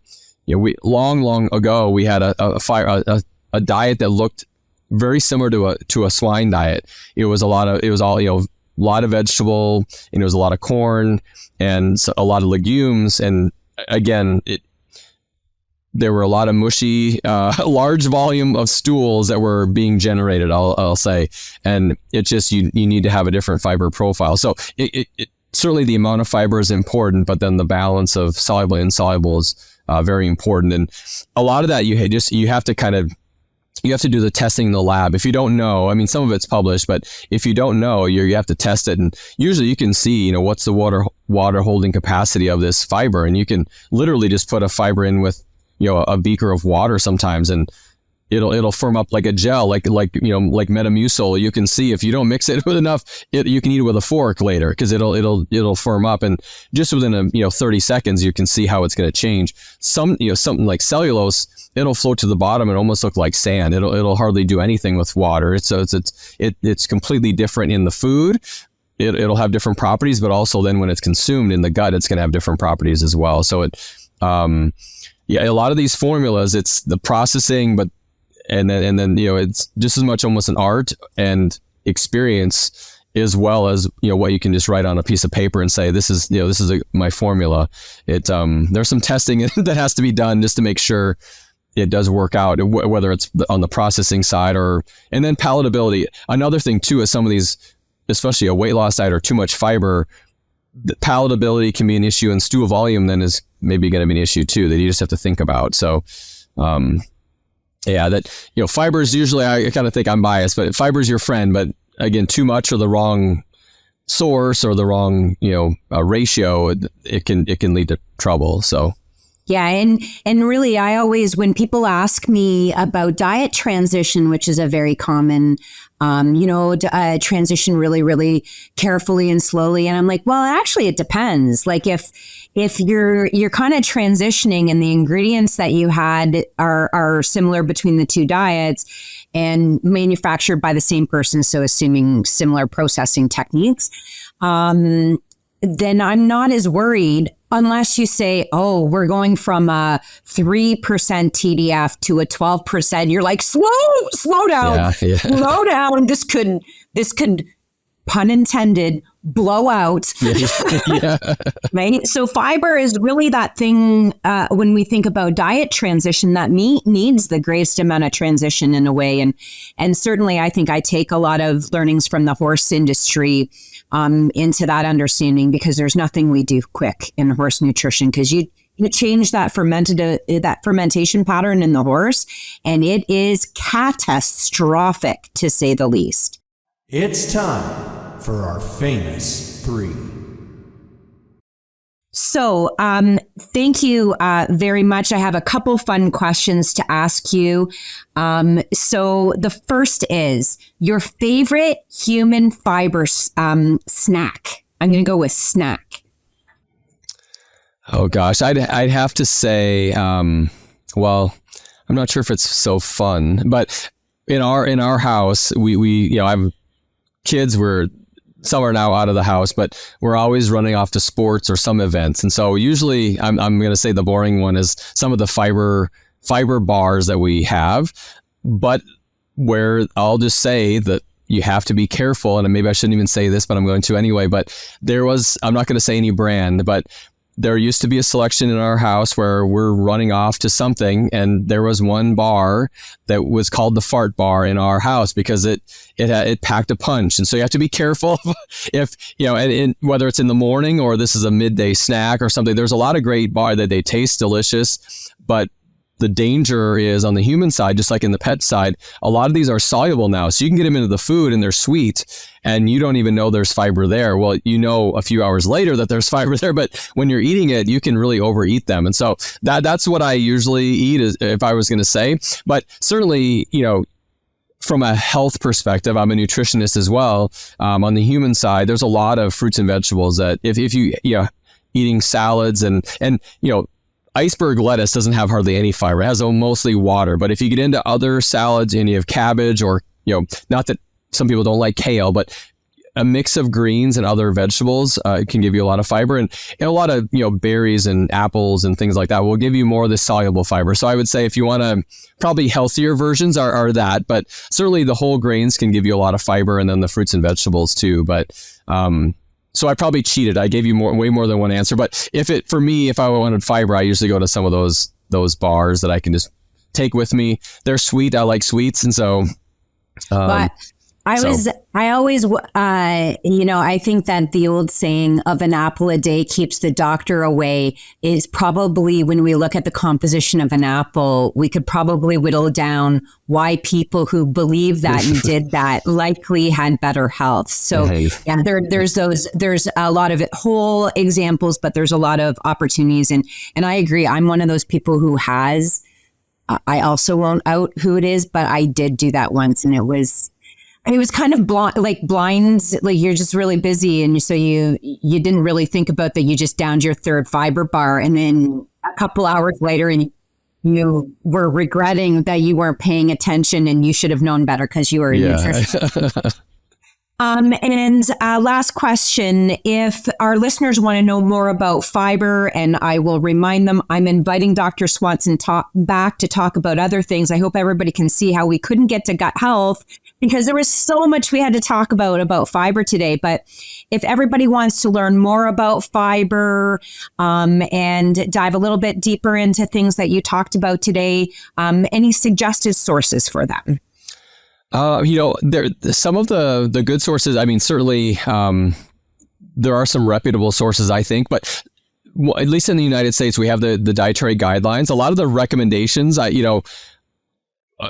[SPEAKER 1] long ago, we had a diet that looked very similar to a swine diet. It was all, a lot of vegetable, and it was a lot of corn and a lot of legumes. And again, there were a lot of mushy, large volume of stools that were being generated, I'll say. And it just, you need to have a different fiber profile. So it certainly the amount of fiber is important, but then the balance of soluble and insoluble is very important. And a lot of that you have to do the testing in the lab. If you don't know, I mean, some of it's published, but if you don't know, you have to test it. And usually you can see, what's the water holding capacity of this fiber. And you can literally just put a fiber in with, a beaker of water sometimes, and it'll firm up like a gel, like Metamucil. You can see if you don't mix it with enough, you can eat it with a fork later, because it'll firm up, and just within 30 seconds you can see how it's going to change. Something like cellulose, it'll float to the bottom and almost look like sand. It'll hardly do anything with water. It's completely different in the food. It'll have different properties, but also then when it's consumed in the gut, it's going to have different properties as well. So a lot of these formulas, it's the processing, and then it's just as much almost an art and experience, as well as what you can just write on a piece of paper and say, this is my formula. There's some testing that has to be done just to make sure it does work out, whether it's on the processing side and then palatability. Another thing too is some of these, especially a weight loss diet or too much fiber, the palatability can be an issue, and stool volume then is maybe going to be an issue too, that you just have to think about. So, fibers, usually I kind of think I'm biased, but fiber's your friend, but again, too much or the wrong source or the wrong, ratio, it can lead to trouble. So.
[SPEAKER 2] Yeah. And really, I always, when people ask me about diet transition, which is a very common, transition really, really carefully and slowly. And I'm like, well, actually, it depends. Like if you're kind of transitioning and the ingredients that you had are similar between the two diets and manufactured by the same person, so assuming similar processing techniques, then I'm not as worried, unless you say, oh, we're going from a 3% TDF to a 12%. You're like, slow down, slow down. This could, pun intended, blow out. Yeah. Right? So fiber is really that thing, when we think about diet transition, that meat needs the greatest amount of transition in a way. And certainly I think I take a lot of learnings from the horse industry into that understanding, because there's nothing we do quick in horse nutrition, because you change that fermentation pattern in the horse, and it is catastrophic, to say the least.
[SPEAKER 4] It's time for our famous three.
[SPEAKER 2] So, thank you very much. I have a couple fun questions to ask you. So the first is your favorite human fiber snack. I'm going to go with snack.
[SPEAKER 1] Oh gosh, I'd have to say, well, I'm not sure if it's so fun, but in our house, we I have kids. Some are now out of the house, but we're always running off to sports or some events. And so usually I'm going to say the boring one is some of the fiber bars that we have, but where I'll just say that you have to be careful. And maybe I shouldn't even say this, but I'm going to anyway. But I'm not going to say any brand, but there used to be a selection in our house where we're running off to something, and there was one bar that was called the fart bar in our house because it packed a punch. And so you have to be careful if, and whether it's in the morning or this is a midday snack or something. There's a lot of great bar that they taste delicious, but the danger is on the human side, just like in the pet side, a lot of these are soluble now. So you can get them into the food and they're sweet and you don't even know there's fiber there. Well, a few hours later that there's fiber there, but when you're eating it, you can really overeat them. And so that's what I usually eat, if I was going to say. But certainly, from a health perspective, I'm a nutritionist as well. On the human side, there's a lot of fruits and vegetables that if you eating salads and iceberg lettuce doesn't have hardly any fiber. It has mostly water. But if you get into other salads and you have cabbage or not that some people don't like kale, but a mix of greens and other vegetables can give you a lot of fiber, and a lot of berries and apples and things like that will give you more of the soluble fiber. So I would say if you want to, probably healthier versions are that, but certainly the whole grains can give you a lot of fiber, and then the fruits and vegetables too. But so I probably cheated. I gave you way more than one answer. But if I wanted fiber, I usually go to some of those bars that I can just take with me. They're sweet. I like sweets, and so.
[SPEAKER 2] I think that the old saying of an apple a day keeps the doctor away is probably, when we look at the composition of an apple, we could probably whittle down why people who believe that and did that likely had better health. So yeah, there's a lot of whole examples, but there's a lot of opportunities. And I agree. I'm one of those people who has, I also won't out who it is, but I did do that once, and it was kind of blinds, like you're just really busy. And so you didn't really think about that. You just downed your third fiber bar. And then a couple hours later, and you were regretting that you weren't paying attention, and you should have known better because you were a nutritionist. Last question, if our listeners want to know more about fiber, and I will remind them, I'm inviting Dr. Swanson back to talk about other things. I hope everybody can see how we couldn't get to gut health because there was so much we had to talk about fiber today. But if everybody wants to learn more about fiber and dive a little bit deeper into things that you talked about today, any suggested sources for them?
[SPEAKER 1] There some of the good sources. I mean, certainly there are some reputable sources, I think, but at least in the United States, we have the dietary guidelines. A lot of the recommendations,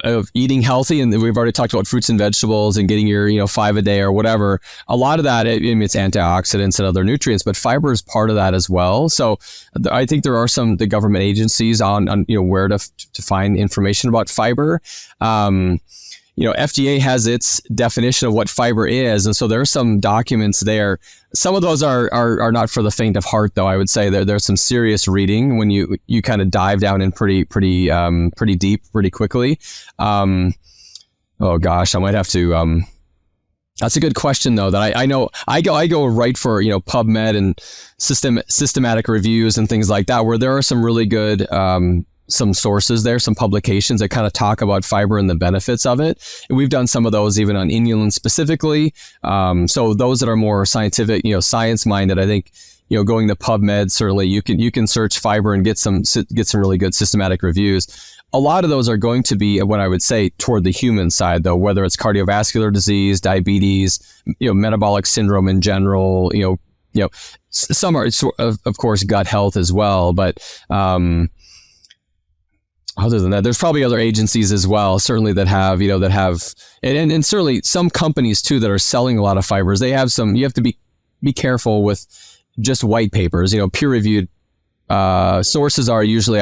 [SPEAKER 1] of eating healthy, and we've already talked about fruits and vegetables and getting your 5 a day or whatever. A lot of that, it's antioxidants and other nutrients, but fiber is part of that as well. So I think there are the government agencies on where to find information about fiber. FDA has its definition of what fiber is. And so there are some documents there. Some of those are not for the faint of heart, though. I would say there's some serious reading when you kind of dive down in pretty deep, pretty quickly. Oh gosh, I might have to, that's a good question though, that I know I go right for, PubMed and systematic reviews and things like that, where there are some really good, some sources there, some publications that kind of talk about fiber and the benefits of it. And we've done some of those even on inulin specifically. So those that are more scientific, science minded, I think, going to PubMed, certainly you can search fiber and get some really good systematic reviews. A lot of those are going to be what I would say toward the human side, though, whether it's cardiovascular disease, diabetes, metabolic syndrome in general, some are of course gut health as well, but, other than that, there's probably other agencies as well, certainly that have, and certainly some companies too that are selling a lot of fibers. They have you have to be careful with just white papers, peer-reviewed sources are usually,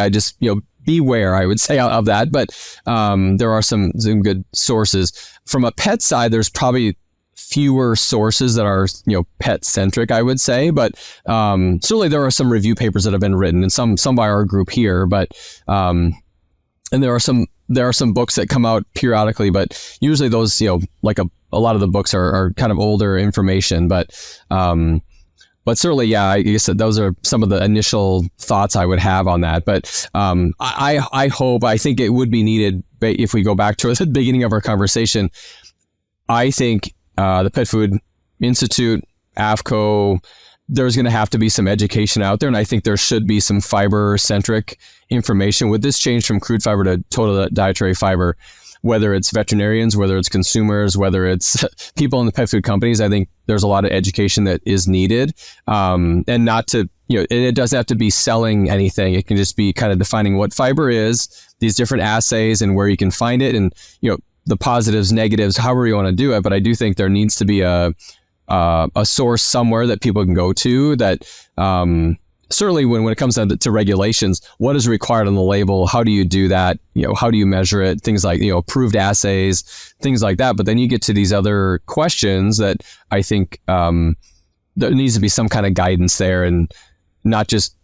[SPEAKER 1] beware, I would say, of that. But there are some good sources. From a pet side, there's probably fewer sources that are, pet centric, I would say. But certainly there are some review papers that have been written, and some by our group here. But and there are some books that come out periodically, but usually those, like a lot of the books are kind of older information. But certainly, yeah, I guess those are some of the initial thoughts I would have on that. But I think it would be needed if we go back to the beginning of our conversation. I think the Pet Food Institute, AFCO, there's going to have to be some education out there. And I think there should be some fiber-centric information. With this change from crude fiber to total dietary fiber, whether it's veterinarians, whether it's consumers, whether it's people in the pet food companies, I think there's a lot of education that is needed. And not to, it doesn't have to be selling anything. It can just be kind of defining what fiber is, these different assays and where you can find it, and, the positives, negatives, however you want to do it. But I do think there needs to be a source somewhere that people can go to that, certainly when it comes down to regulations, what is required on the label? How do you do that? How do you measure it? Things like, approved assays, things like that. But then you get to these other questions that I think, there needs to be some kind of guidance there, and not just,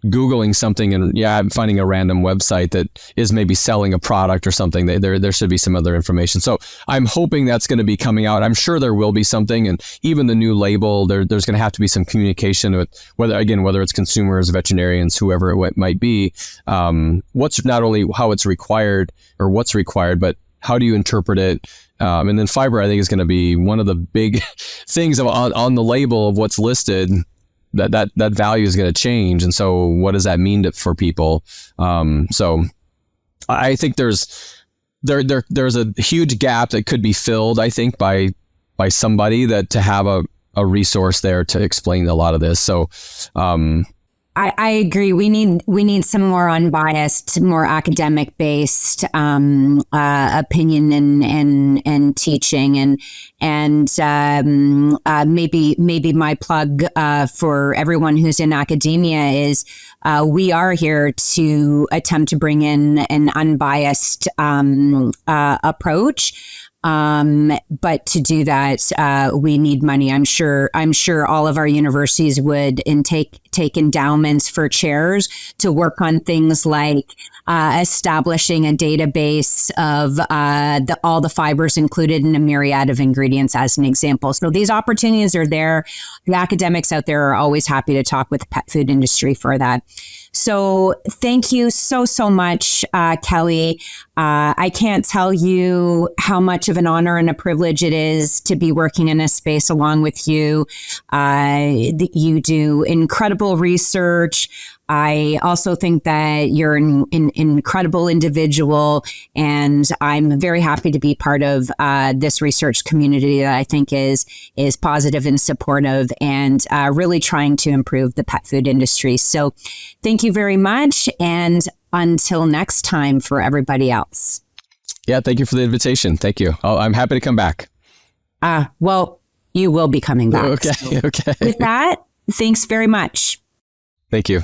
[SPEAKER 1] Googling something and I'm finding a random website that is maybe selling a product or something. There should be some other information. So I'm hoping that's going to be coming out. I'm sure there will be something, and even the new label, there's going to have to be some communication with whether it's consumers, veterinarians, whoever it might be. What's not only how it's required or what's required, but how do you interpret it? And then fiber, I think, is going to be one of the big things on the label of what's listed. That value is going to change, and so what does that mean for people? So I think there's a huge gap that could be filled, I think, by somebody to have a resource there to explain a lot of this. So
[SPEAKER 2] I agree. We need some more unbiased, more academic based opinion and teaching, and maybe my plug for everyone who's in academia is we are here to attempt to bring in an unbiased approach. But to do that, we need money. I'm sure all of our universities would take endowments for chairs to work on things like establishing a database of all the fibers included in a myriad of ingredients, as an example. So these opportunities are there. The academics out there are always happy to talk with the pet food industry for that. So thank you so much, Kelly. I can't tell you how much of an honor and a privilege it is to be working in a space along with you. You do incredible research. I also think that you're an incredible individual, and I'm very happy to be part of this research community that I think is positive and supportive, and really trying to improve the pet food industry. So thank you very much, and until next time for everybody else.
[SPEAKER 1] Yeah, thank you for the invitation. Thank you. I'm happy to come back.
[SPEAKER 2] Well, you will be coming back.
[SPEAKER 1] Okay,
[SPEAKER 2] So
[SPEAKER 1] okay.
[SPEAKER 2] with that, thanks very much.
[SPEAKER 1] Thank you.